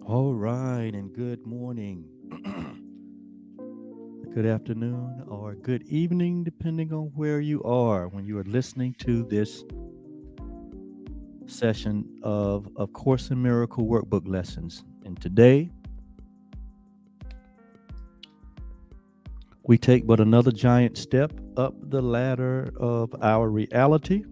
All right, and good morning, good afternoon, or good evening, depending on where you are when you are listening to this session of Course in Miracle Workbook lessons. And today, we take but another giant step up the ladder of our reality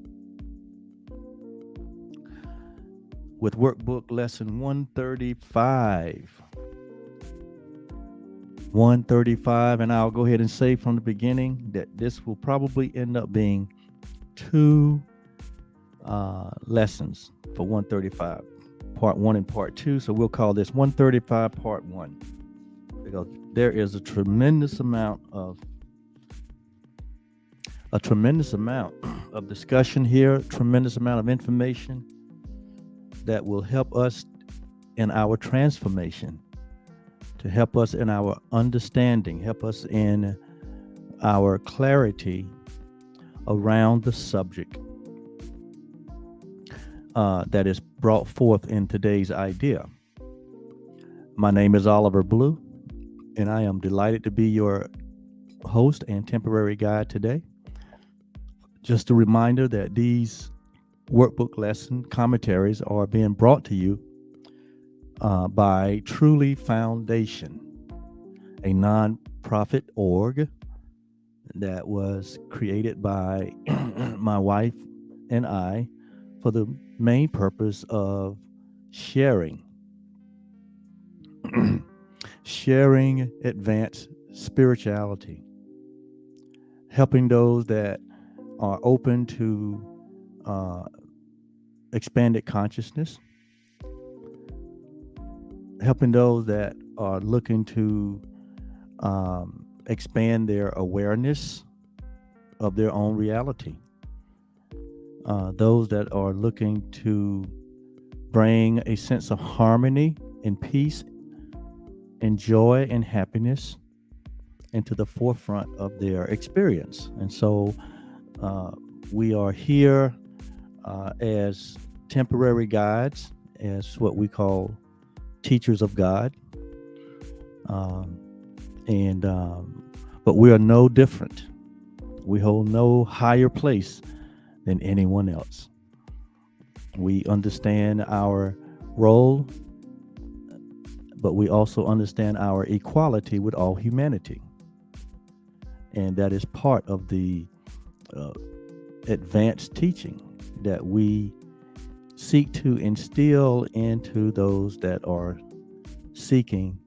with Workbook Lesson 135. 135, and I'll go ahead and say from the beginning that this will probably end up being two lessons for 135, part one and part two. So we'll call this 135 part one because there is a tremendous amount of discussion here, tremendous amount of information that will help us in our transformation, to help us in our understanding, help us in our clarity around the subject that is brought forth in today's idea. My name is Oliver Blue, and I am delighted to be your host and temporary guide today. Just a reminder that these workbook lesson commentaries are being brought to you by Truly Foundation, a non-profit org that was created by my wife and I for the main purpose of sharing sharing advanced spirituality, helping those that are open to expanded consciousness, helping those that are looking to expand their awareness of their own reality, those that are looking to bring a sense of harmony and peace and joy and happiness into the forefront of their experience. And so we are here as temporary guides, as what we call teachers of God. And but we are no different. We hold no higher place than anyone else. We understand our role, but we also understand our equality with all humanity. And that is part of the advanced teaching that we seek to instill into those that are seeking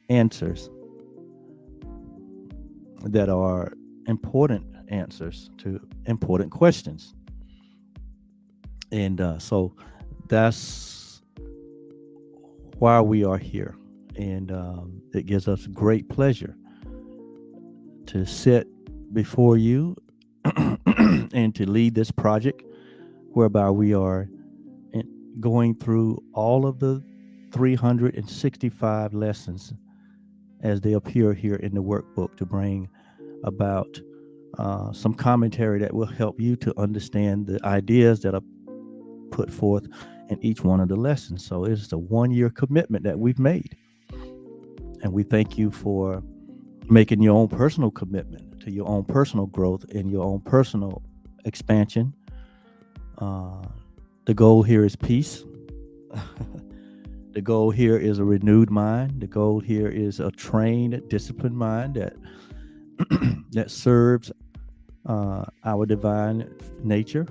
answers that are important answers to important questions. And so that's why we are here. And it gives us great pleasure to sit before you and to lead this project whereby we are going through all of the 365 lessons as they appear here in the workbook to bring about some commentary that will help you to understand the ideas that are put forth in each one of the lessons. So it's a 1 year commitment that we've made. And we thank you for making your own personal commitment to your own personal growth and your own personal expansion. The goal here is peace. The goal here is a renewed mind. The goal here is a trained, disciplined mind that that serves our divine nature,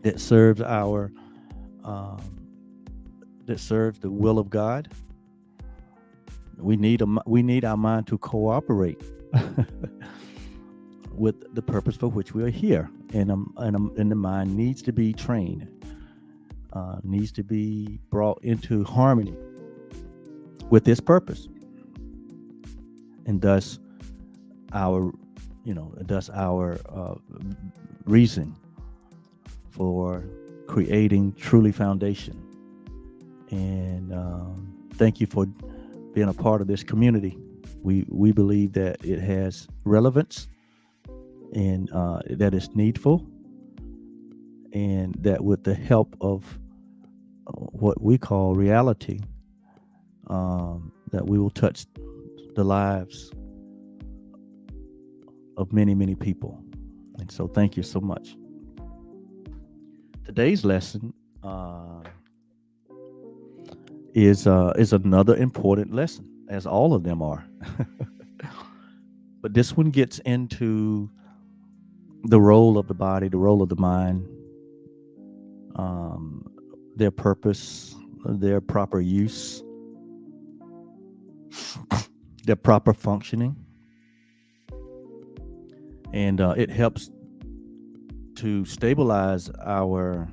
that serves our that serves the will of God. We need our mind to cooperate with the purpose for which we are here, and the mind needs to be trained, needs to be brought into harmony with this purpose, and thus our reason for creating Truly Foundation. And thank you for being a part of this community. We believe that it has relevance and that it's needful, and that with the help of what we call reality, that we will touch the lives of many, many people. And so thank you so much. Today's lesson is another important lesson, as all of them are. But this one gets into the role of the body, the role of the mind, their purpose, their proper use, their proper functioning. And it helps to stabilize our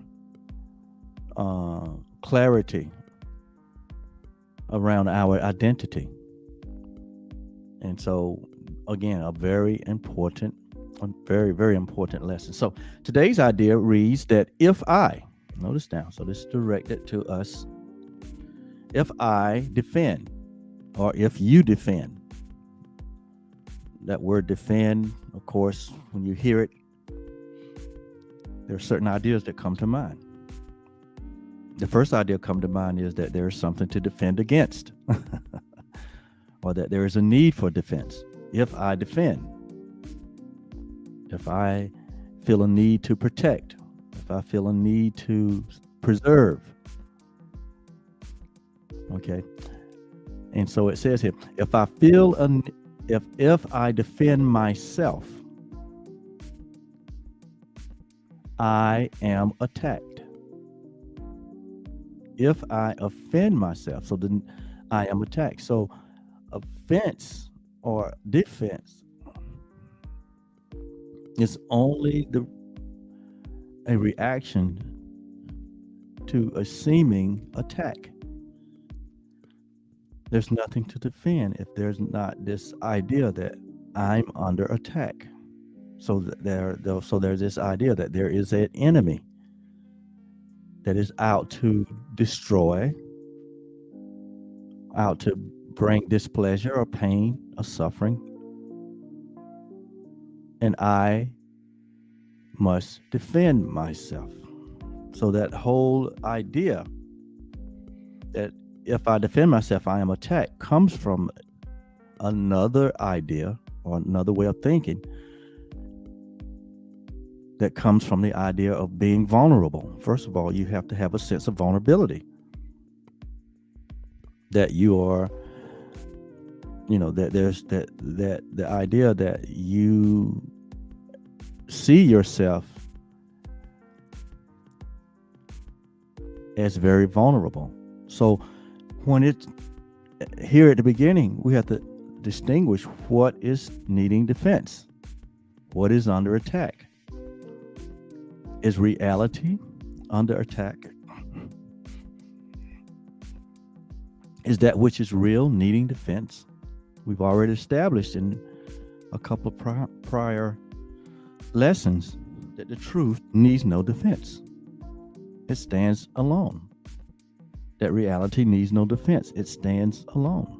clarity around our identity. And so, again, a very, very important lesson. So today's idea reads that if I, notice down, so this is directed to us, if I defend, or if you defend, that word defend, of course, when you hear it, there are certain ideas that come to mind. The first idea come to mind is that there is something to defend against, or that there is a need for defense. If I defend, if I feel a need to protect, if I feel a need to preserve. Okay. And so it says here, if I feel if I defend myself, I am attacked. If I offend myself, so then I am attacked. So offense or defense is only a reaction to a seeming attack. There's nothing to defend if there's not this idea that I'm under attack. So there's this idea that there is an enemy that is out to destroy, out to bring displeasure or pain or suffering. And I must defend myself. So that whole idea that if I defend myself, I am attacked comes from another idea or another way of thinking that comes from the idea of being vulnerable. First of all, you have to have a sense of vulnerability. That you are, that there's that the idea that you see yourself as very vulnerable. So when it's here at the beginning, we have to distinguish what is needing defense, what is under attack. Is reality under attack? Is that which is real needing defense? We've already established in a couple of prior lessons that the truth needs no defense. It stands alone. That reality needs no defense. It stands alone.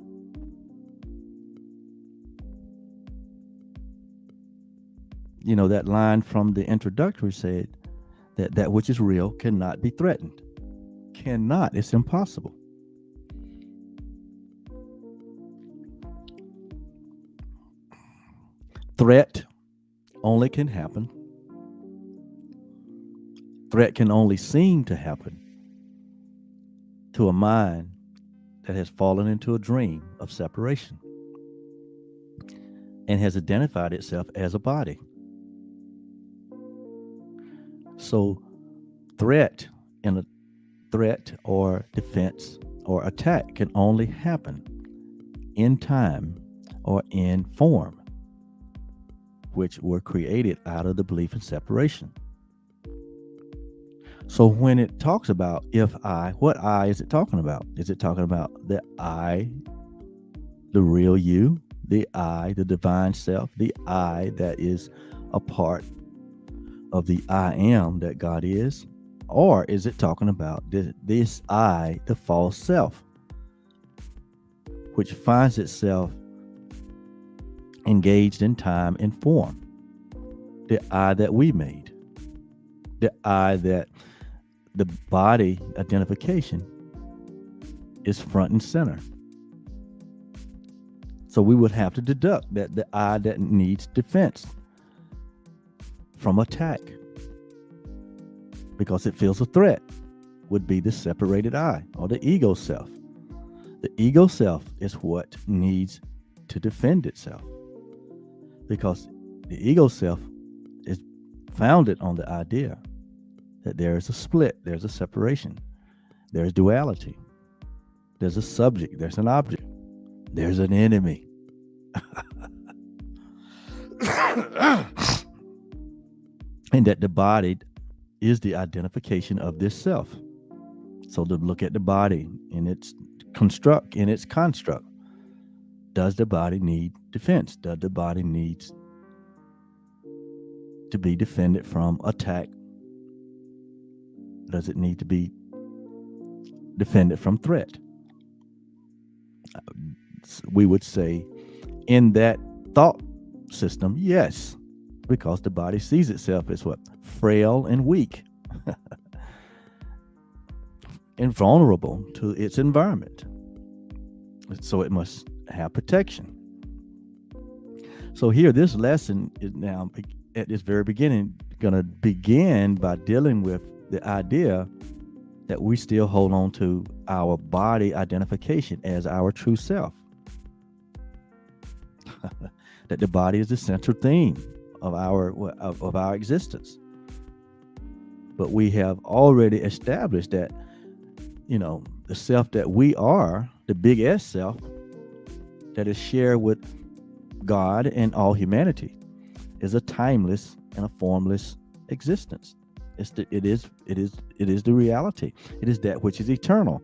That line from the introductory said that which is real cannot be threatened. Cannot. It's impossible. Threat only can happen. Threat can only seem to happen to a mind that has fallen into a dream of separation and has identified itself as a body. So threat or defense or attack can only happen in time or in form, which were created out of the belief in separation. So when it talks about if I, what I is it talking about? Is it talking about the I, the real you, the I, the divine self, the I that is a part of the I am that God is? Or is it talking about this I, the false self, which finds itself engaged in time and form? The I that we made, the I that the body identification is front and center. So we would have to deduct that the I that needs defense from attack, because it feels a threat, would be the separated I, or the ego self. The ego self is what needs to defend itself, because the ego self is founded on the idea that there is a split, there's a separation, there's duality, there's a subject, there's an object, there's an enemy. And that the body is the identification of this self. So to look at the body in its construct, does the body need defense? Does the body need to be defended from attack? Does it need to be defended from threat? We would say in that thought system, yes, because the body sees itself as what? Frail and weak and vulnerable to its environment. So it must have protection. So here, this lesson is now at this very beginning going to begin by dealing with the idea that we still hold on to our body identification as our true self. That the body is the central theme of our existence. But we have already established that, the self that we are, the big S self, that is shared with God and all humanity, is a timeless and a formless existence. It is the reality. It is that which is eternal.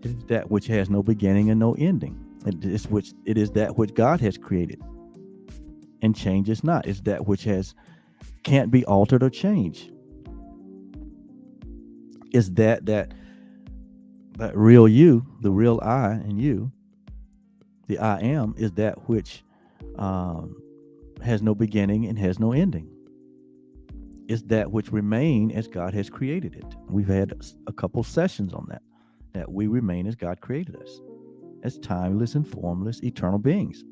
It is that which has no beginning and no ending. It is that which God has created and changes not. It's that which can't be altered or changed. It's that real you, the real I in you, the I am, is that which has no beginning and has no ending. It's that which remain as God has created it. We've had a couple sessions on that we remain as God created us, as timeless and formless, eternal beings.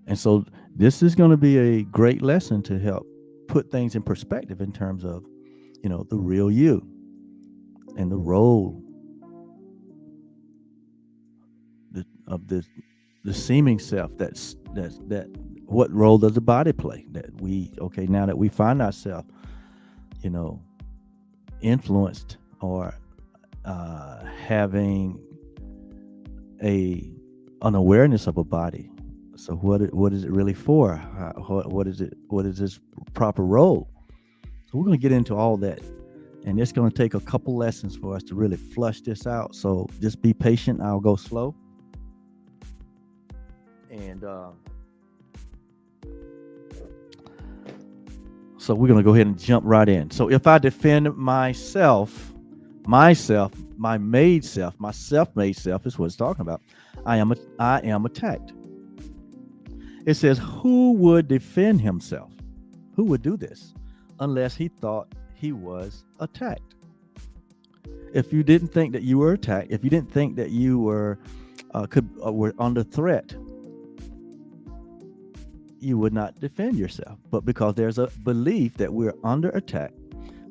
And so this is going to be a great lesson to help put things in perspective in terms of, the real you and the role of the seeming self. That what role does the body play? Now that we find ourselves, influenced or having an awareness of a body. So what is it really for? What is it? What is its proper role? So we're going to get into all that, and it's going to take a couple lessons for us to really flush this out. So just be patient. I'll go slow, and so we're going to go ahead and jump right in. So if I defend myself, my made self, my self-made self is what it's talking about. I am attacked. It says, who would defend himself? Who would do this unless he thought he was attacked? If you didn't think that you were attacked, if you didn't think that you were under threat, you would not defend yourself. But because there's a belief that we're under attack,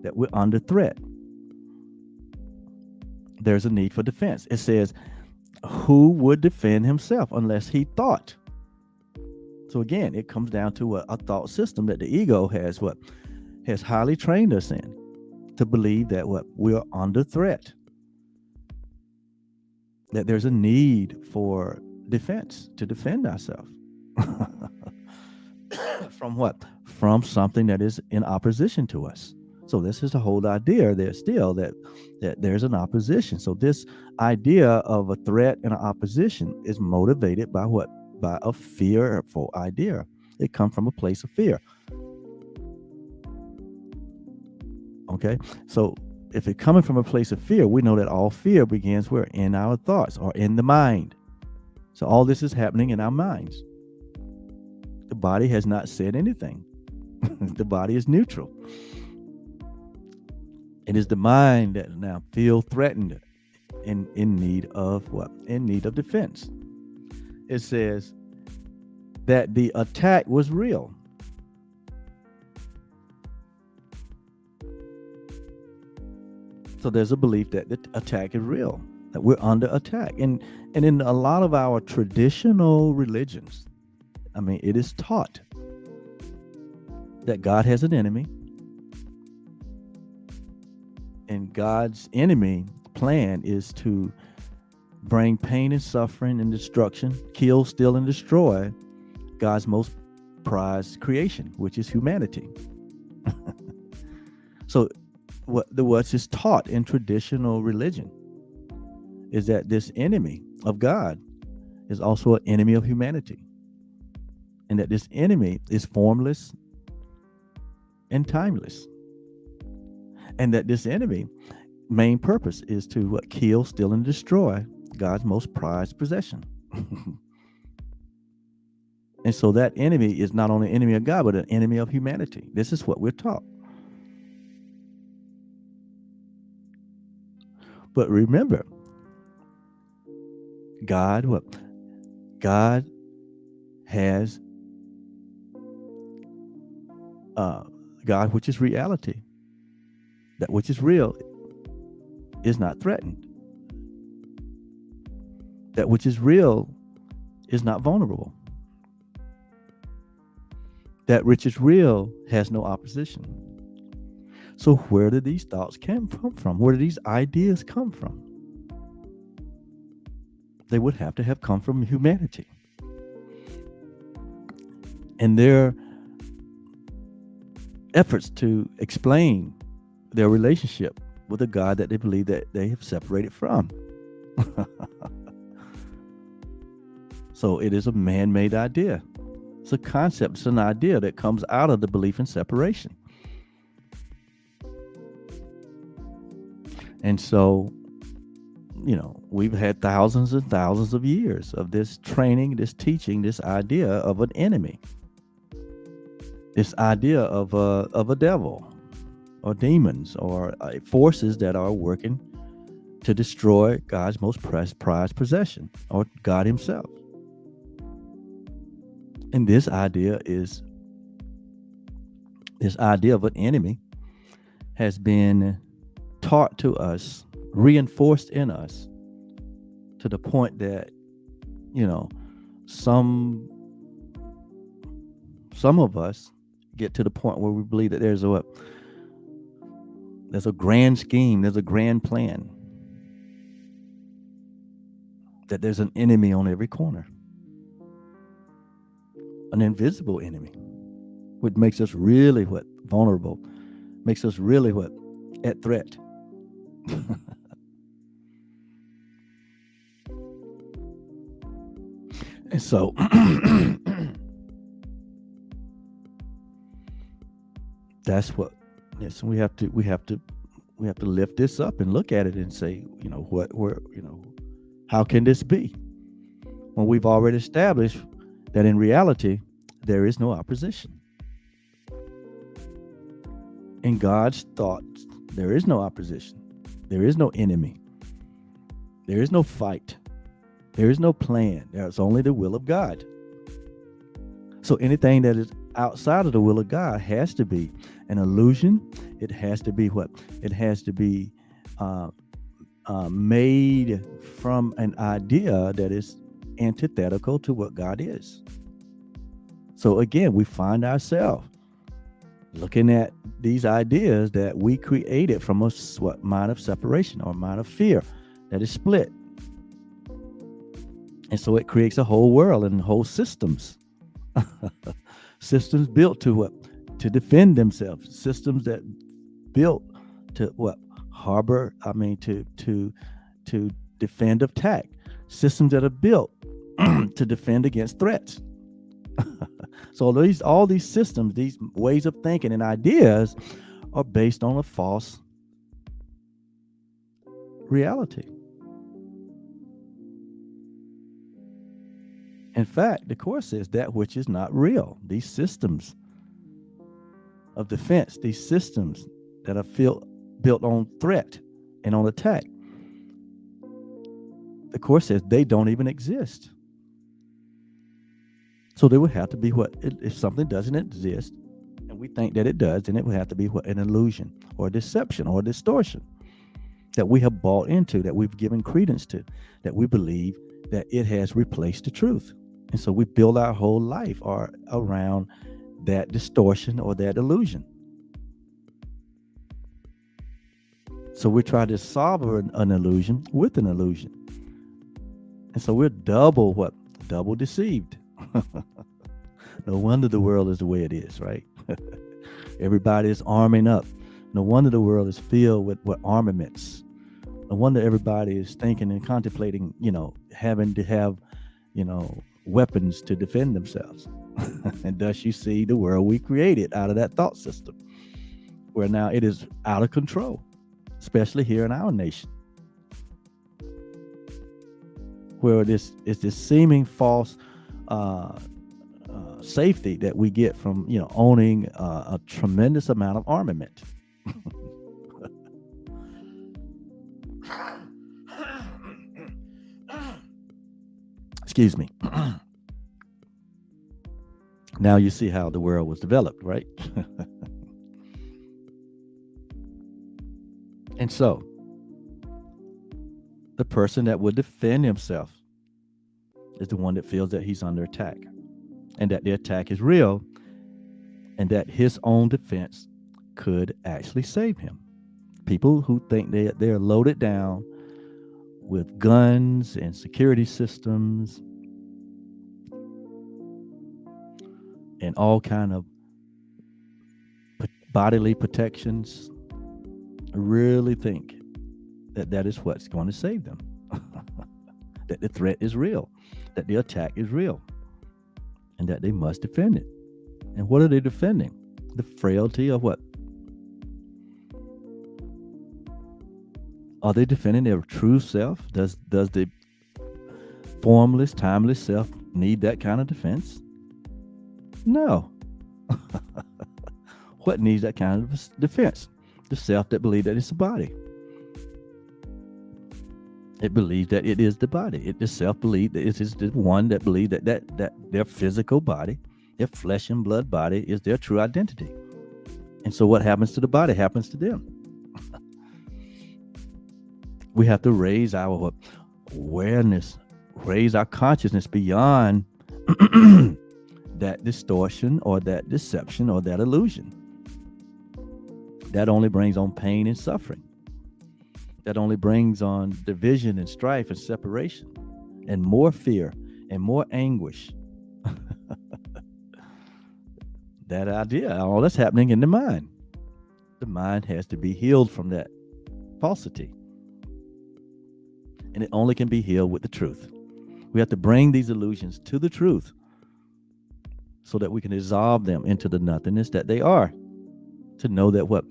that we're under threat, there's a need for defense. It says, who would defend himself unless he thought? So again, it comes down to a thought system that the ego has highly trained us in, to believe that we're under threat, that there's a need for defense, to defend ourselves. From what? From something that is in opposition to us. So this is the whole idea there still, that there's an opposition. So this idea of a threat and an opposition is motivated by what? By a fearful idea. It comes from a place of fear. Okay, so if it's coming from a place of fear, we know that all fear begins where? In our thoughts or in the mind. So all this is happening in our minds. The body has not said anything. The body is neutral. It is the mind that now feel threatened and in need of what? In need of defense. It says that the attack was real. So there's a belief that the attack is real, that we're under attack. And in a lot of our traditional religions, I mean, it is taught that God has an enemy, and God's enemy plan is to bring pain and suffering and destruction, kill, steal, and destroy God's most prized creation, which is humanity. So what's is taught in traditional religion is that this enemy of God is also an enemy of humanity, and that this enemy is formless and timeless, and that this enemy main purpose is to what? Kill, steal, and destroy God's most prized possession. And so that enemy is not only an enemy of God, but an enemy of humanity. This is what we're taught. But remember, God, what? God has God, which is reality. That which is real is not threatened. That which is real is not vulnerable. That which is real has no opposition. So where did these thoughts come from? Where did these ideas come from? They would have to have come from humanity. And their efforts to explain their relationship with a God that they believe that they have separated from. So it is a man-made idea. It's a concept. It's an idea that comes out of the belief in separation. And so, we've had thousands and thousands of years of this training, this teaching, this idea of an enemy, this idea of a devil or demons or forces that are working to destroy God's most prized possession, or God himself. And this idea of an enemy has been taught to us, reinforced in us, to the point that, some of us get to the point where we believe that there's a grand scheme, there's a grand plan, that there's an enemy on every corner, an invisible enemy, which makes us really vulnerable, makes us really at threat. And so that's what, yes, we have to lift this up and look at it and say, how can this be when we've already established that in reality there is no opposition? In God's thoughts, there is no opposition. There is no enemy. There is no fight. There is no plan. There's only the will of God. So anything that is outside of the will of God has to be an illusion. It has to be It has to be made from an idea that is antithetical to what God is. So again, we find ourselves looking at these ideas that we created from a mind of separation or mind of fear that is split. And so it creates a whole world and whole systems. Systems built to defend themselves. Systems that built to to defend attack. Systems that are built to defend against threats. So all these systems, these ways of thinking and ideas are based on a false reality. In fact, the Course says that which is not real. These systems of defense, these systems that are built on threat and on attack. The Course says they don't even exist. So there would have to be if something doesn't exist, and we think that it does, then it would have to be an illusion or a deception or a distortion that we have bought into, that we've given credence to, that we believe that it has replaced the truth. And so we build our whole life around that distortion or that illusion. So we try to solve an illusion with an illusion. And so we're double deceived. No wonder the world is the way it is, right? Everybody is arming up. No wonder the world is filled with armaments. No wonder everybody is thinking and contemplating, having to have, weapons to defend themselves. And thus you see the world we created out of that thought system, where now it is out of control, especially here in our nation, where it's this seeming false safety that we get from owning a tremendous amount of armament. Excuse me. Now you see how the world was developed, right? And so the person that would defend himself is the one that feels that he's under attack, and that the attack is real, and that his own defense could actually save him. People who think they're loaded down with guns and security systems and all kind of bodily protections really think that is what's going to save them. That the threat is real, that the attack is real, and that they must defend it. And what are they defending? The frailty of what? Are they defending their true self? Does the formless, timeless self need that kind of defense? No. What needs that kind of defense? The self that believes that it's a body. It believes that it is the body. The self believes that it is the one that believes that their physical body, their flesh and blood body, is their true identity. And so what happens to the body happens to them. We have to raise our awareness, raise our consciousness beyond that distortion or that deception or that illusion. That only brings on pain and suffering. That only brings on division and strife and separation and more fear and more anguish. That idea, all that's happening in the mind. The mind has to be healed from that falsity. And it only can be healed with the truth. We have to bring these illusions to the truth so that we can dissolve them into the nothingness that they are. To know that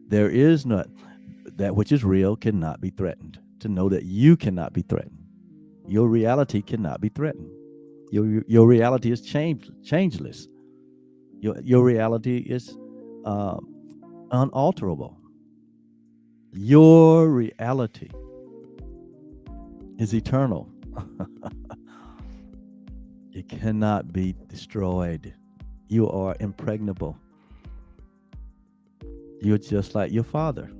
there is not, that which is real cannot be threatened. To know that you cannot be threatened. Your reality cannot be threatened. Your reality is changeless. Your reality is unalterable. Your reality is eternal. It cannot be destroyed. You are impregnable. You're just like your Father.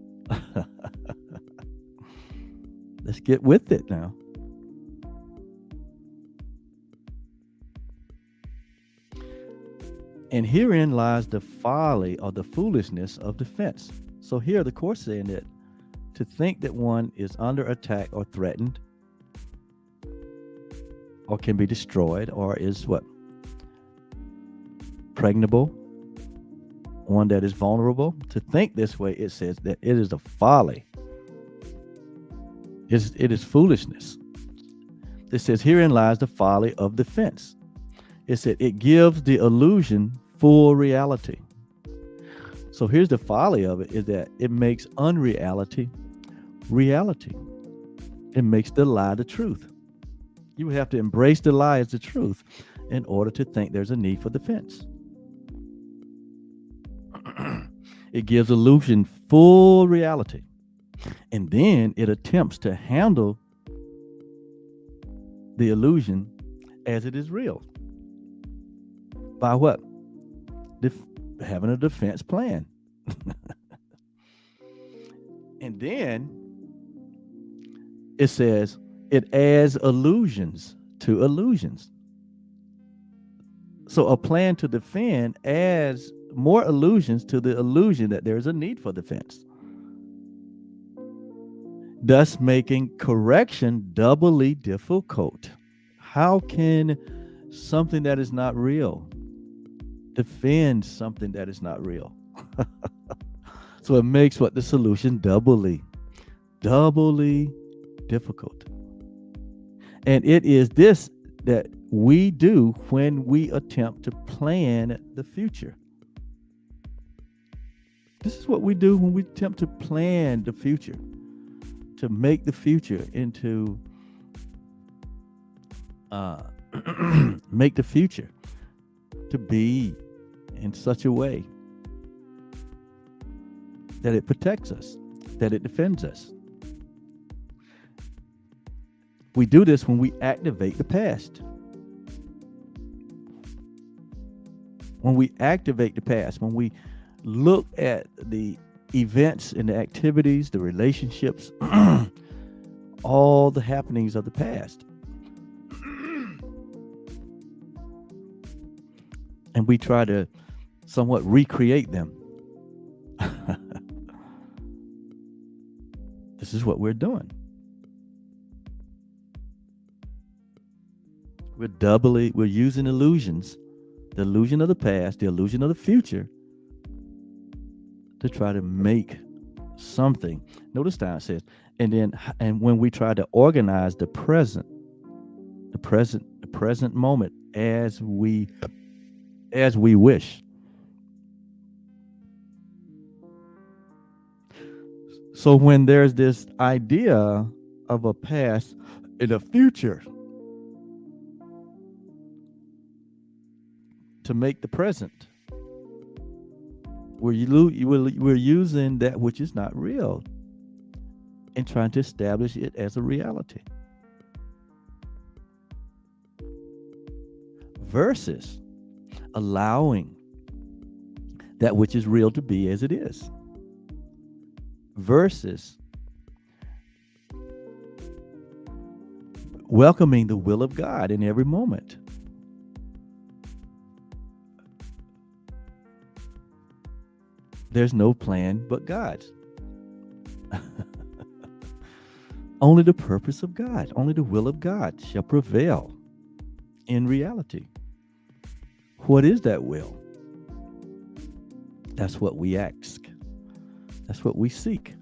Let's get with it now. And herein lies the folly or the foolishness of defense. So here the Course saying that to think that one is under attack or threatened or can be destroyed or is pregnable, one that is vulnerable, to think this way, it says that it is a folly. It is foolishness. It says herein lies the folly of defense. It said it gives the illusion full reality. So here's the folly of it, is that it makes unreality reality. It makes the lie the truth. You have to embrace the lie as the truth in order to think there's a need for defense. It gives illusion full reality. And then it attempts to handle the illusion as it is real. By what? Having a defense plan. And then it says it adds illusions to illusions. So a plan to defend adds more illusions to the illusion that there is a need for defense, thus making correction doubly difficult. How can something that is not real defend something that is not real? So it makes what the solution doubly difficult. And it is this that we do when we attempt to plan the future. This is what we do when we attempt to plan the future, to make the future into make the future to be in such a way that it protects us, that it defends us. We do this when we activate the past. When we activate the past, when we look at the events and the activities, the relationships, all the happenings of the past, and we try to somewhat recreate them. This is what we're doing. We're using illusions, the illusion of the past, the illusion of the future, to try to make something. Notice how it says, and when we try to organize the present moment as we wish. So when there's this idea of a past and a future to make the present, we're using that which is not real and trying to establish it as a reality, versus allowing that which is real to be as it is, versus welcoming the will of God in every moment. There's no plan but God's. Only the purpose of God, only the will of God shall prevail in reality. What is that will? That's what we ask. That's what we seek.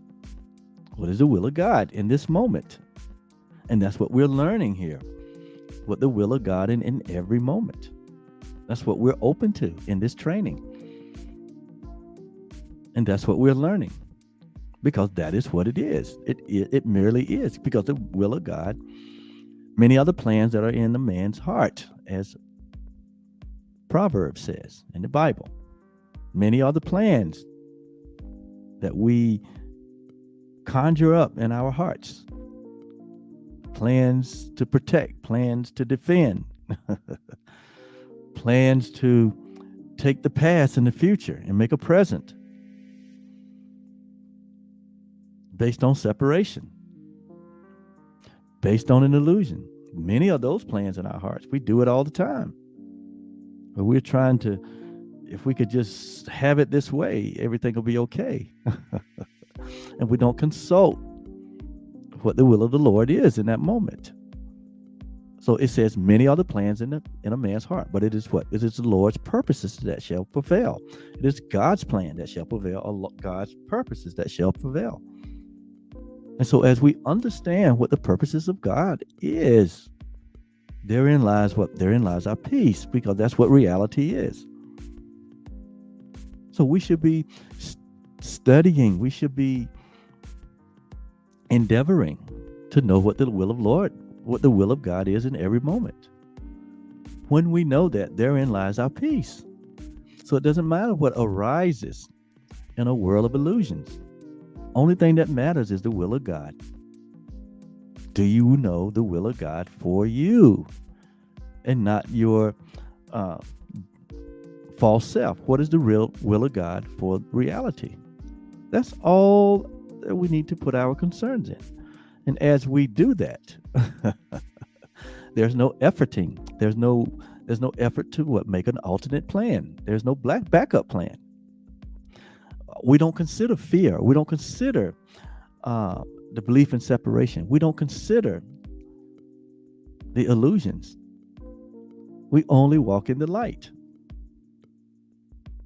What is the will of God in this moment? And that's what we're learning here. What the will of God in every moment. That's what we're open to in this training. And that's what we're learning, because that is what it is. It merely is, because the will of God, many other plans that are in the man's heart, as Proverbs says in the Bible. Many other plans that we conjure up in our hearts. Plans to protect, plans to defend, plans to take the past and the future and make a present, based on separation, based on an illusion. Many of those plans in our hearts, we do it all the time. But we're trying to, if we could just have it this way, everything will be okay. And we don't consult what the will of the Lord is in that moment. So it says many are the plans in a man's heart, but it is what? It is the Lord's purposes that shall prevail. It is God's plan that shall prevail, or God's purposes that shall prevail. And so as we understand what the purposes of God is, therein lies our peace, because that's what reality is. So we should be studying, we should be endeavoring to know what the will of God is in every moment. When we know that, therein lies our peace. So it doesn't matter what arises in a world of illusions. Only thing that matters is the will of God. Do you know the will of God for you and not your uh, false self? What is the real will of God for reality? That's all that we need to put our concerns in. And as we do that, there's no efforting. There's no effort to make an alternate plan. There's no black backup plan. We don't consider fear. We don't consider uh, the belief in separation. We don't consider the illusions. We only walk in the light.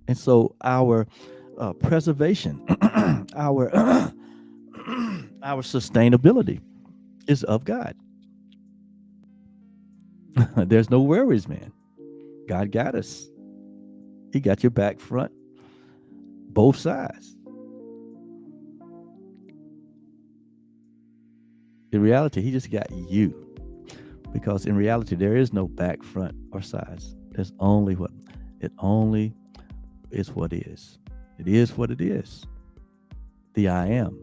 And so our preservation, our our sustainability is of God. There's no worries, man. God got us. He got your back, front, both sides. In reality, he just got you. Because in reality, there is no back, front, or sides. There's only what it only is what is. It is what it is. The I am.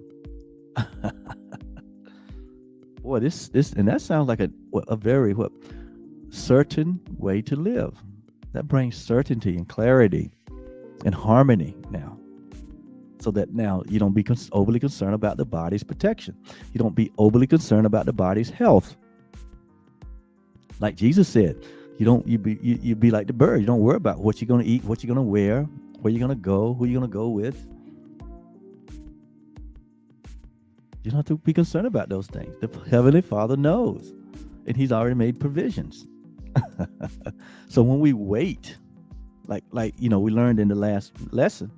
Boy, this and that sounds like a very certain way to live. That brings certainty and clarity and harmony now. So that now you don't be overly concerned about the body's protection. You don't be overly concerned about the body's health. Like Jesus said, you be like the bird. You don't worry about what you're going to eat, what you're going to wear, where you're going to go, who you're going to go with. You don't have to be concerned about those things. The Heavenly Father knows, and He's already made provisions. So when we wait, like we learned in the last lesson,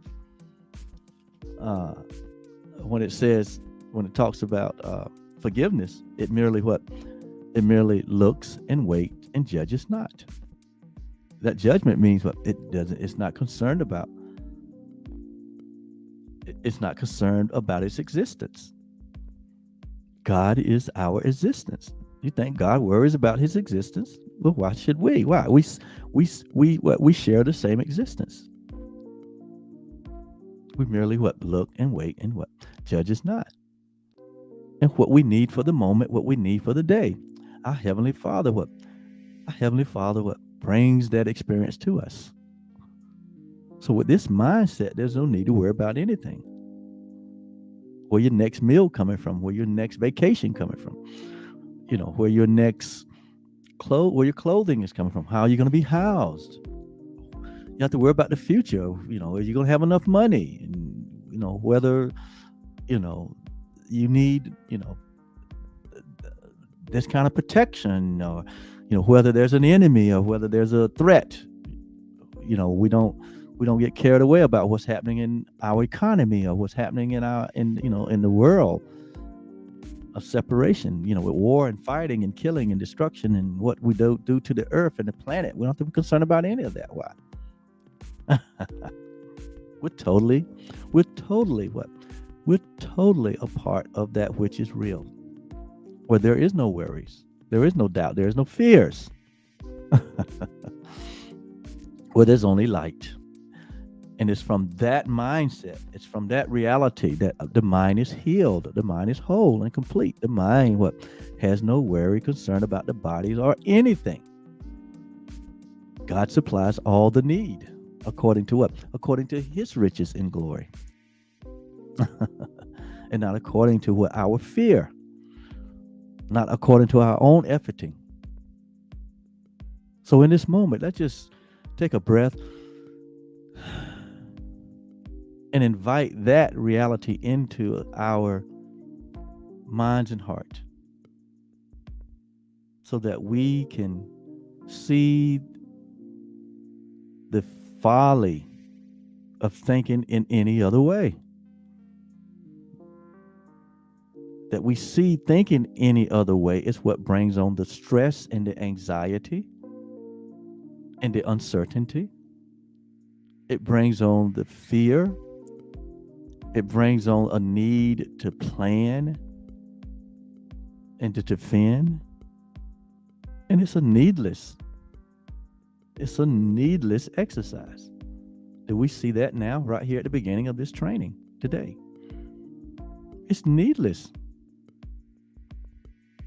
when it talks about forgiveness, it merely looks and waits and judges not. That judgment means what it's not concerned about. It's not concerned about its existence. God is our existence. You think God worries about His existence? Well, why should we? Why? We share the same existence. We merely look and wait and judges not. And what we need for the moment, what we need for the day. Our Heavenly Father brings that experience to us. So with this mindset, there's no need to worry about anything. Where your next meal coming from, where your next vacation coming from, where your next where your clothing is coming from, how you're going to be housed. You have to worry about the future. Are you going to have enough money? And whether you need this kind of protection, or whether there's an enemy or whether there's a threat. We don't get carried away about what's happening in our economy or what's happening in the world of separation, with war and fighting and killing and destruction and what we do to the earth and the planet. We don't have to be concerned about any of that. Why? We're totally a part of that which is real, where there is no worries, there is no doubt, there is no fears, where there's only light. And it's from that mindset, it's from that reality that the mind is healed, the mind is whole and complete. The mind has no worry, concern about the bodies or anything. God supplies all the need. According to what? According to His riches in glory. And not according to our fear. Not according to our own efforting. So in this moment, let's just take a breath and invite that reality into our minds and heart, so that we can see the folly of thinking in any other way. That we see thinking any other way is what brings on the stress and the anxiety and the uncertainty. It brings on the fear. It brings on a need to plan and to defend. And it's a needless exercise. Do we see that now, right here at the beginning of this training today? It's needless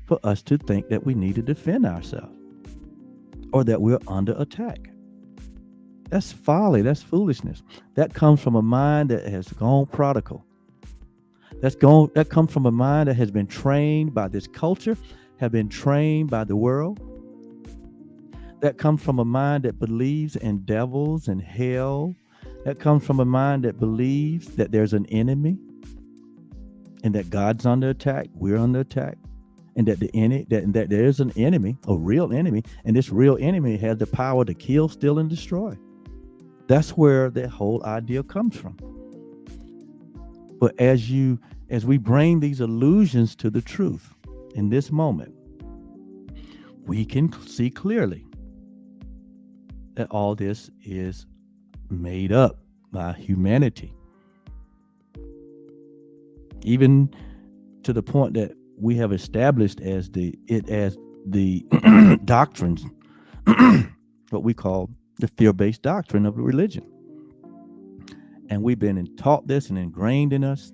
for us to think that we need to defend ourselves or that we're under attack. That's folly. That's foolishness. That comes from a mind that has gone prodigal. That comes from a mind that has been trained by this culture, have been trained by the world. That comes from a mind that believes in devils and hell. That comes from a mind that believes that there's an enemy and that God's under attack, we're under attack, and that that there's an enemy, a real enemy, and this real enemy has the power to kill, steal, and destroy. That's where that whole idea comes from. But as we bring these illusions to the truth in this moment, we can see clearly that all this is made up by humanity. Even to the point that we have established as the doctrines, what we call the fear-based doctrine of religion. And we've been taught this and ingrained in us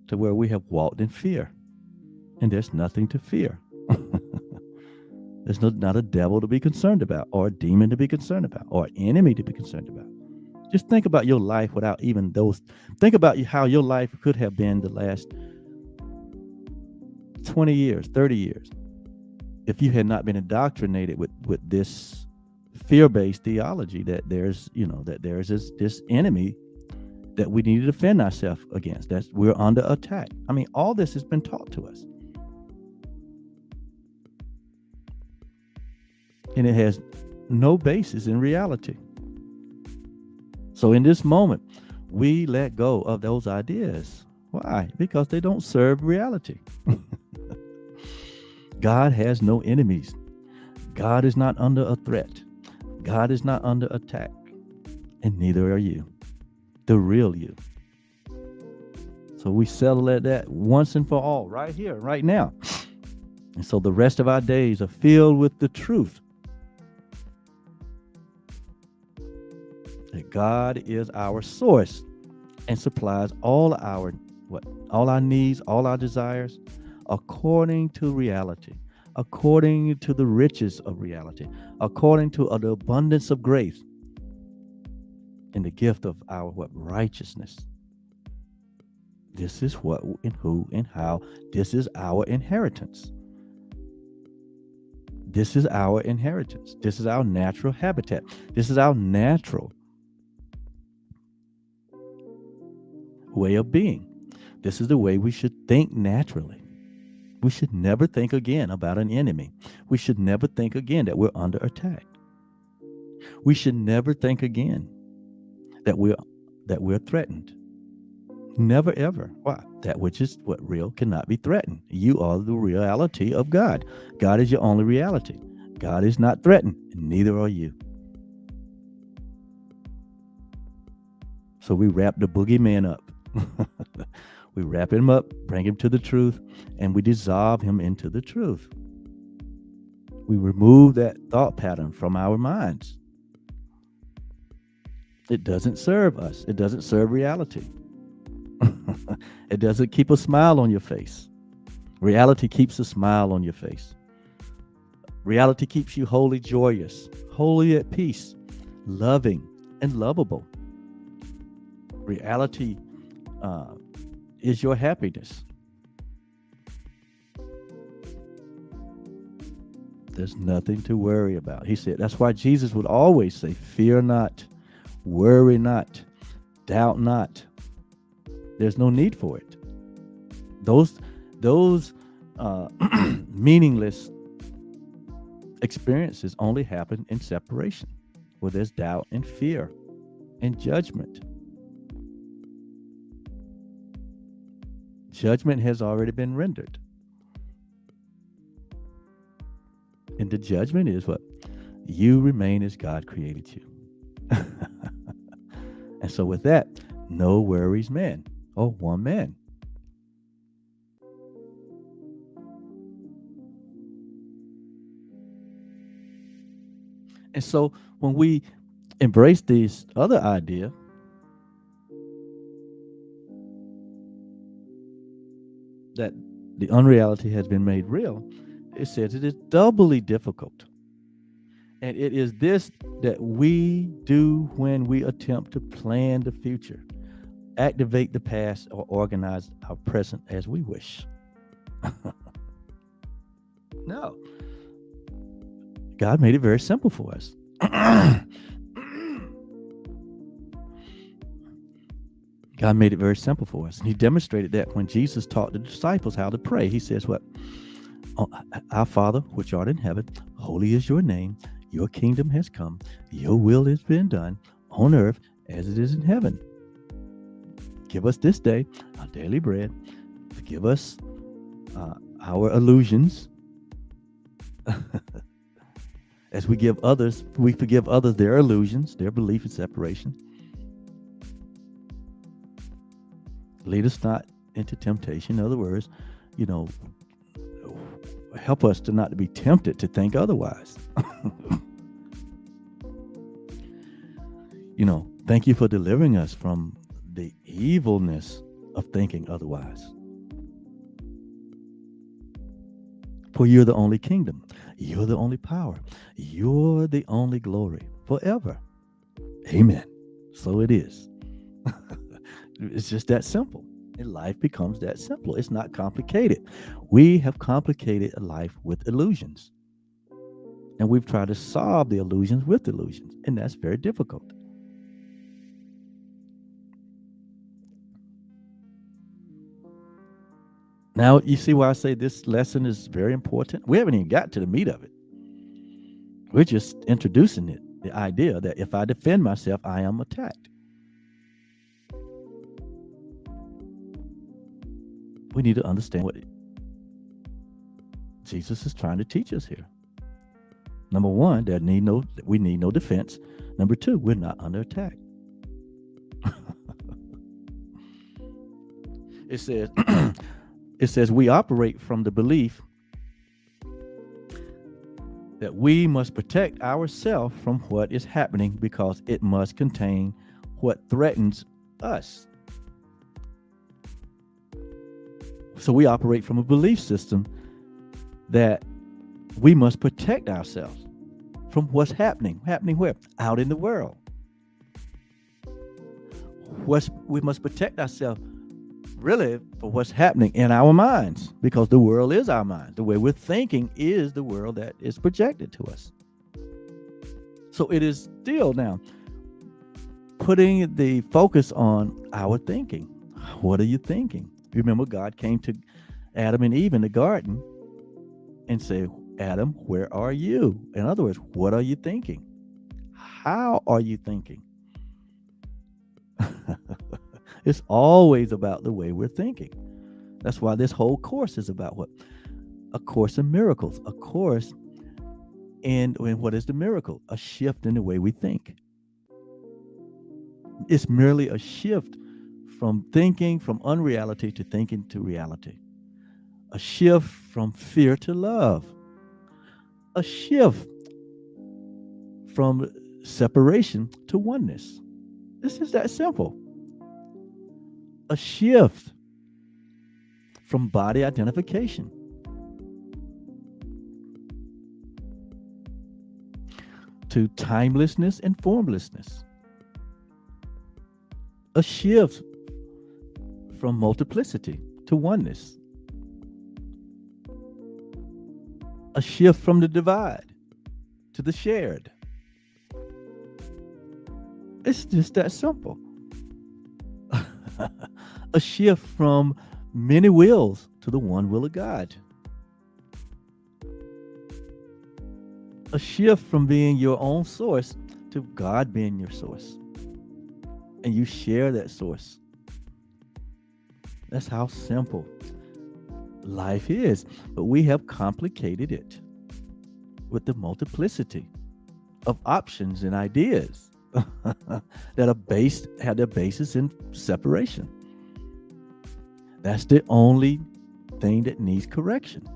to where we have walked in fear. And there's nothing to fear. There's not a devil to be concerned about, or a demon to be concerned about, or an enemy to be concerned about. Just think about your life without even those. Think about how your life could have been the last 20 years, 30 years, if you had not been indoctrinated with this fear-based theology that there's this enemy that we need to defend ourselves against. That we're under attack. I mean, all this has been taught to us. And it has no basis in reality. So in this moment, we let go of those ideas. Why? Because they don't serve reality. God has no enemies. God is not under a threat. God is not under attack. And neither are you. The real you. So we settle at that once and for all, right here, right now. And so the rest of our days are filled with the truth that God is our source and supplies all our needs, all our desires, according to reality, according to the riches of reality, according to the abundance of grace, and the gift of our righteousness. This is what and who and how. This is our inheritance. This is our inheritance. This is our natural habitat. This is our natural way of being. This is the way we should think naturally. We should never think again about an enemy. We should never think again that we're under attack. We should never think again that we're threatened. Never ever. Why? That which is what real cannot be threatened. You are the reality of God. God is your only reality. God is not threatened, and neither are you. So we wrap the boogeyman up. We wrap him up, bring him to the truth, and we dissolve him into the truth. We remove that thought pattern from our minds. It doesn't serve us. It doesn't serve reality. It doesn't keep a smile on your face. Reality keeps a smile on your face. Reality keeps you wholly joyous, wholly at peace, loving, and lovable. Reality is your happiness. There's nothing to worry about. He said, that's why Jesus would always say, fear not, worry not, doubt not. There's no need for it. Those meaningless experiences only happen in separation, where there's doubt and fear and judgment. Judgment has already been rendered. And the judgment is what? You remain as God created you. And so with that, no worries, man. Oh, one man. And so when we embrace this other idea that the unreality has been made real, it says it is doubly difficult. And it is this that we do when we attempt to plan the future, activate the past, or organize our present as we wish. No, God made it very simple for us. God made it very simple for us. And he demonstrated that when Jesus taught the disciples how to pray. He says, what? Oh, our Father, which art in heaven, holy is your name. Your kingdom has come. Your will has been done on earth as it is in heaven. Give us this day our daily bread. Forgive us our illusions. As we forgive others their illusions, their belief in separation. Lead us not into temptation. In other words, help us to not to be tempted to think otherwise. Thank you for delivering us from the evilness of thinking otherwise. For you're the only kingdom. You're the only power. You're the only glory forever. Amen. So it is. It's just that simple. And life becomes that simple. It's not complicated. We have complicated life with illusions. And we've tried to solve the illusions with illusions. And that's very difficult. Now, you see why I say this lesson is very important? We haven't even got to the meat of it. We're just introducing it, the idea that if I defend myself, I am attacked. We need to understand what Jesus is trying to teach us here. Number one, we need no defense. Number two, we're not under attack. It says we operate from the belief that we must protect ourselves from what is happening because it must contain what threatens us. So we operate from a belief system that we must protect ourselves from what's happening. Happening where? Out in the world. We must protect ourselves really for what's happening in our minds, because the world is our mind. The way we're thinking is the world that is projected to us. So it is still now putting the focus on our thinking. What are you thinking? Remember, God came to Adam and Eve in the garden and said, Adam, where are you? In other words, what are you thinking? How are you thinking? It's always about the way we're thinking. That's why this whole course is about what? A course in miracles. A course in what is the miracle? A shift in the way we think. It's merely a shift from thinking from unreality to thinking to reality. A shift from fear to love. A shift from separation to oneness. This is that simple. A shift from body identification to timelessness and formlessness. A shift from multiplicity to oneness. A shift from the divide to the shared. It's just that simple. A shift from many wills to the one will of God. A shift from being your own source to God being your source. And you share that source. That's how simple life is. But we have complicated it with the multiplicity of options and ideas that have their basis in separation. That's the only thing that needs correction.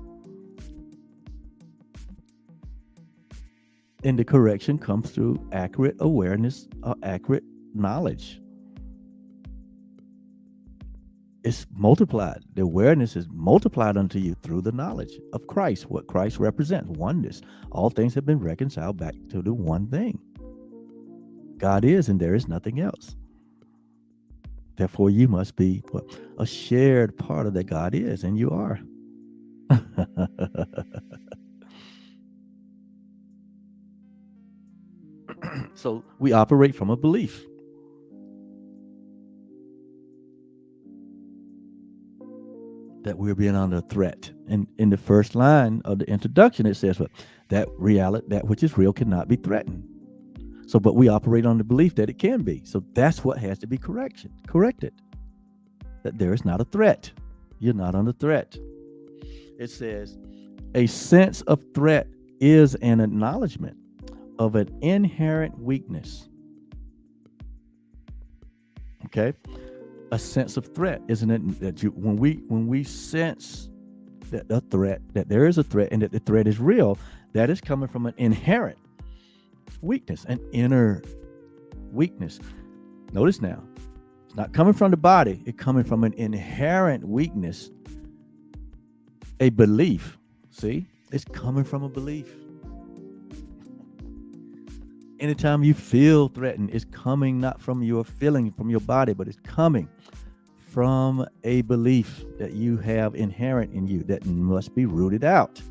And the correction comes through accurate awareness or accurate knowledge. It's multiplied. The awareness is multiplied unto you through the knowledge of Christ, what Christ represents, oneness. All things have been reconciled back to the one thing. God is, and there is nothing else. Therefore, you must be a shared part of that God is, and you are. So we operate from a belief. That we're being under threat. And in the first line of the introduction, it says that reality, that which is real, cannot be threatened. So, but we operate on the belief that it can be. So that's what has to be corrected. That there is not a threat. You're not under threat. It says a sense of threat is an acknowledgement of an inherent weakness. Okay. A sense of threat, isn't it? That when we sense that a threat, that there is a threat, and that the threat is real, that is coming from an inherent weakness, an inner weakness. Notice now, it's not coming from the body; it's coming from an inherent weakness, a belief. See, it's coming from a belief. Anytime you feel threatened, it's coming not from your feeling, from your body, but it's coming from a belief that you have inherent in you that must be rooted out,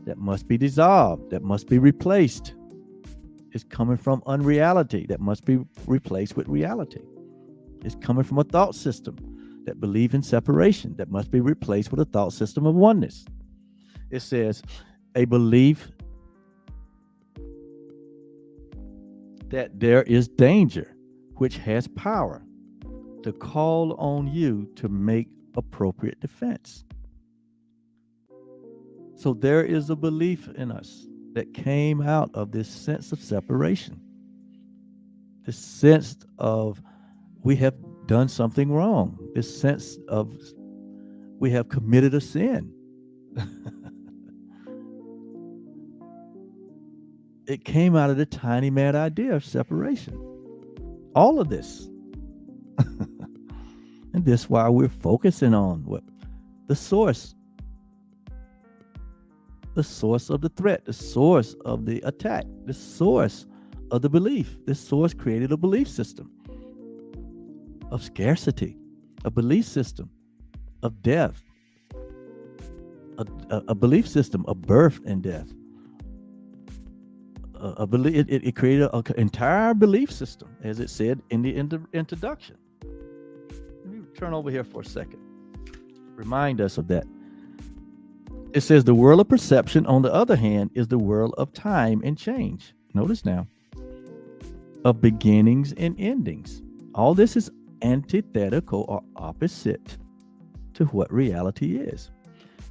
that must be dissolved, that must be replaced. It's coming from unreality that must be replaced with reality. It's coming from a thought system that believes in separation that must be replaced with a thought system of oneness. It says a belief that there is danger, which has power to call on you to make appropriate defense. So there is a belief in us that came out of this sense of separation, this sense of we have done something wrong, this sense of we have committed a sin. It came out of the tiny mad idea of separation. All of this. And this is why we're focusing on what? The source. The source of the threat, the source of the attack, the source of the belief. This source created a belief system of scarcity, a belief system of death, a belief system of birth and death. It created an entire belief system, as it said in the introduction. Let me turn over here for a second. Remind us of that. It says the world of perception, on the other hand, is the world of time and change. Notice now, of beginnings and endings. All this is antithetical or opposite to what reality is.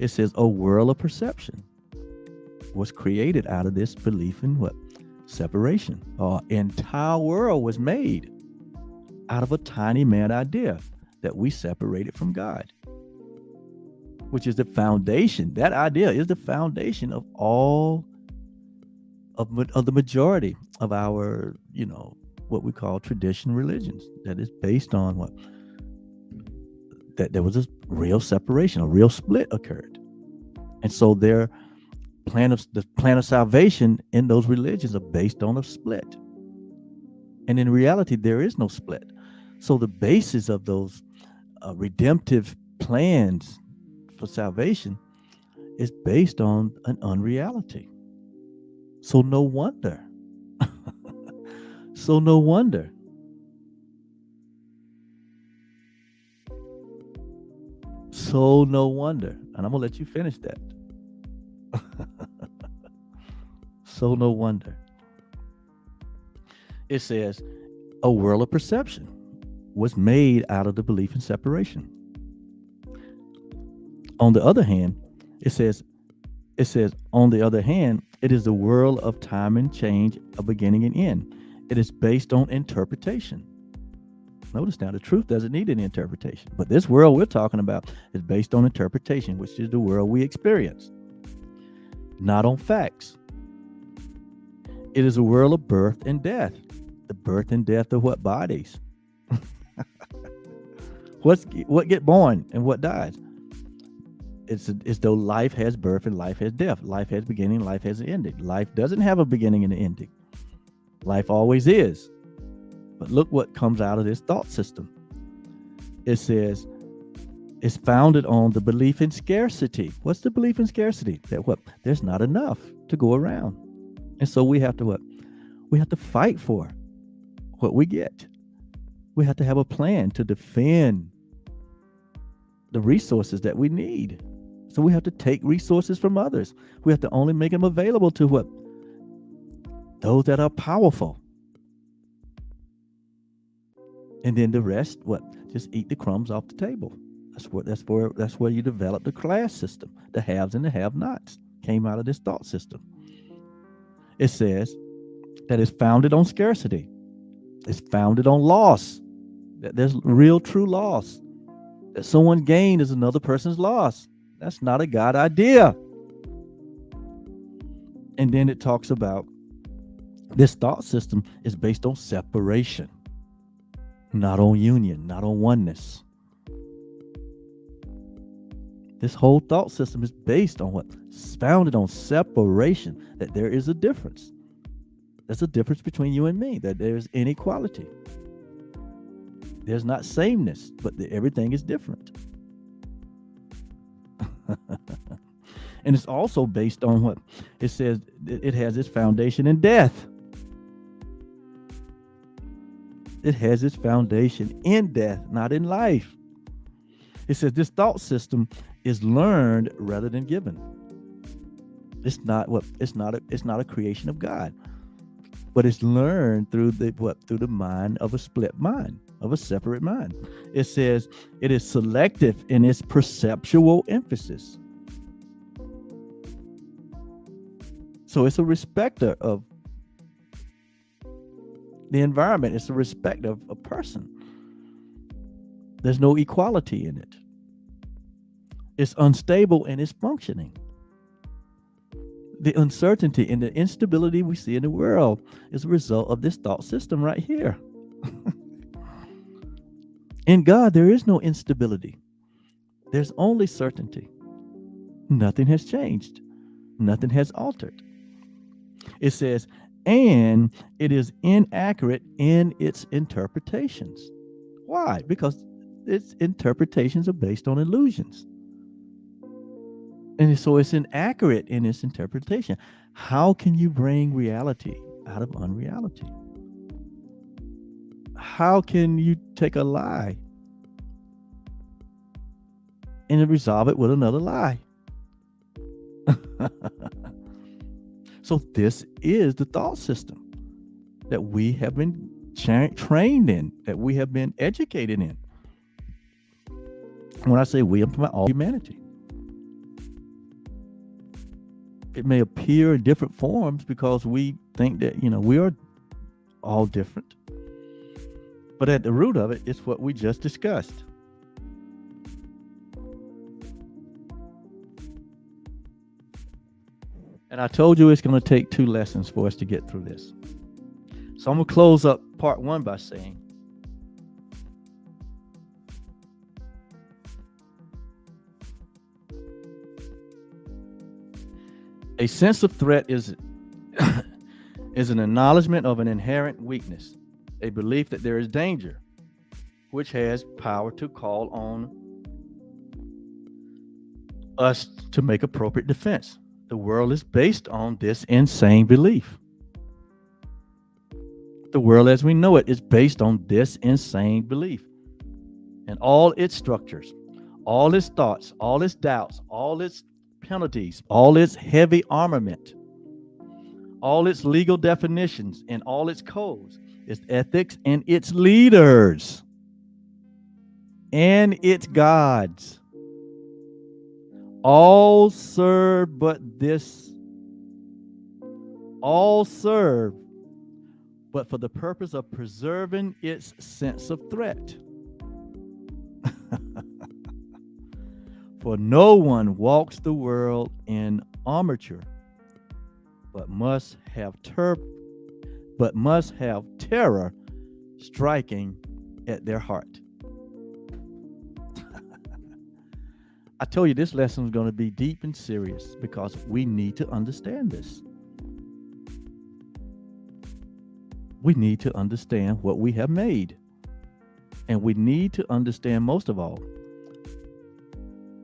It says a world of perception was created out of this belief in what? Separation. Our entire world was made out of a tiny mad idea that we separated from God, which is the foundation. That idea is the foundation of all of the majority of our, what we call tradition religions. That is based on what? That there was a real separation, a real split occurred. And so the plan of salvation in those religions are based on a split. And in reality, there is no split. So the basis of those redemptive plans for salvation is based on an unreality. So no wonder. So no wonder. So no wonder. And I'm going to let you finish that. So no wonder. It says a world of perception was made out of the belief in separation. On the other hand, it says, on the other hand, it is the world of time and change, a beginning and end. It is based on interpretation. Notice now, the truth doesn't need any interpretation. But this world we're talking about is based on interpretation, which is the world we experience, not on facts. It is a world of birth and death. The birth and death of what bodies? What get born and what dies? It's though life has birth and life has death. Life has beginning, life has an ending. Life doesn't have a beginning and an ending. Life always is. But look what comes out of this thought system. It says it's founded on the belief in scarcity. What's the belief in scarcity? That what? There's not enough to go around. And so we have to what? We have to fight for what we get. We have to have a plan to defend the resources that we need. So we have to take resources from others. We have to only make them available to what? Those that are powerful. And then the rest, what? Just eat the crumbs off the table. That's where you develop the class system. The haves and the have-nots came out of this thought system. It says that it's founded on scarcity. It's founded on loss. That there's real true loss. That someone's gain is another person's loss. That's not a God idea. And then it talks about this thought system is based on separation, not on union, not on oneness. This whole thought system is based on what? It's founded on separation, that there is a difference. There's a difference between you and me, that there's inequality. There's not sameness, but everything is different. And it's also based on what? It says it has its foundation in death. It has its foundation in death, not in life. It says this thought system is learned rather than given. It's not a creation of God, but it's learned through the mind of a split mind, of a separate mind. It says it is selective in its perceptual emphasis. So it's a respecter of the environment. It's a respect of a person. There's no equality in it. It's unstable in its functioning. The uncertainty and the instability we see in the world is a result of this thought system right here. In God, there is no instability. There's only certainty. Nothing has changed. Nothing has altered. It says, and it is inaccurate in its interpretations. Why? Because its interpretations are based on illusions. And so it's inaccurate in its interpretation. How can you bring reality out of unreality? How can you take a lie and resolve it with another lie? So this is the thought system that we have been trained in, that we have been educated in. When I say we, I'm talking about all humanity. It may appear in different forms because we think that, we are all different. But at the root of it, it's what we just discussed. And I told you it's going to take 2 lessons for us to get through this. So I'm going to close up part 1 by saying, a sense of threat is an acknowledgement of an inherent weakness, a belief that there is danger, which has power to call on us to make appropriate defense. The world is based on this insane belief. The world as we know it is based on this insane belief. And all its structures, all its thoughts, all its doubts, all its penalties, all its heavy armament, all its legal definitions, and all its codes, its ethics, and its leaders, and its gods, all serve but for the purpose of preserving its sense of threat. For no one walks the world in armature, but must have but must have terror striking at their heart. I told you this lesson is going to be deep and serious because we need to understand this. We need to understand what we have made. And we need to understand, most of all,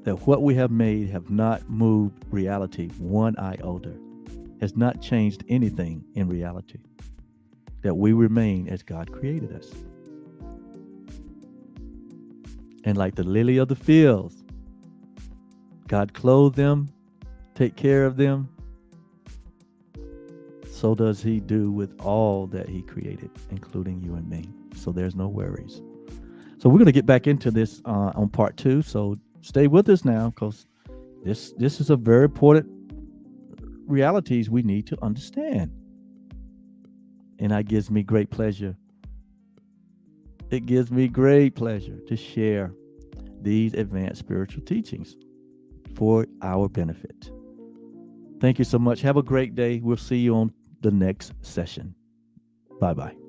that what we have made have not moved reality one iota, has not changed anything in reality, that we remain as God created us. And like the lily of the fields, God clothed them, take care of them. So does he do with all that he created, including you and me. So there's no worries. So we're going to get back into this on part 2. So stay with us now, because this is a very important realities we need to understand. And it gives me great pleasure. It gives me great pleasure to share these advanced spiritual teachings for our benefit. Thank you so much. Have a great day. We'll see you on the next session. Bye-bye.